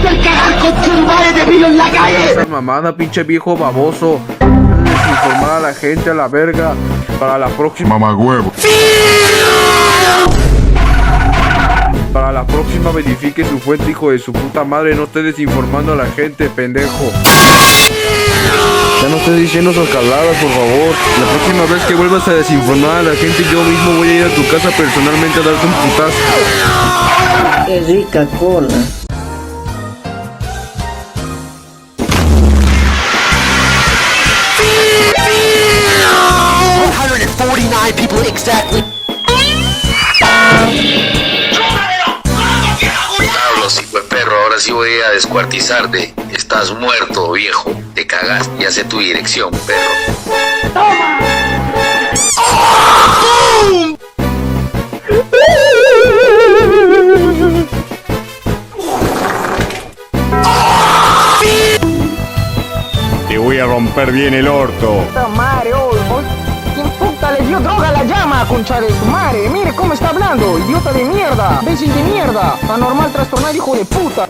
hacer cagar con tu madre de vino en la calle. Esa mamada, pinche viejo baboso. Desinformar a la gente a la verga. Para la próxima. Mamagüevo. Para la próxima verifique su fuente, hijo de su puta madre. No esté desinformando a la gente, pendejo. Ya no estés diciendo esas caladas, por favor. La próxima vez que vuelvas a desinformar a la gente, yo mismo voy a ir a tu casa personalmente a darte un putazo. Qué rica cola. 149 people exactly. Carlos, hijo de perro, ahora sí voy a descuartizarte. Estás muerto, viejo. Te cagaste, ya sé tu dirección, perro. Te voy a romper bien el orto. Puta madre, ¿quién puta le dio droga a la llama, concha de su madre? Mire cómo está hablando, idiota de mierda, imbécil de mierda, anormal trastornado, hijo de puta.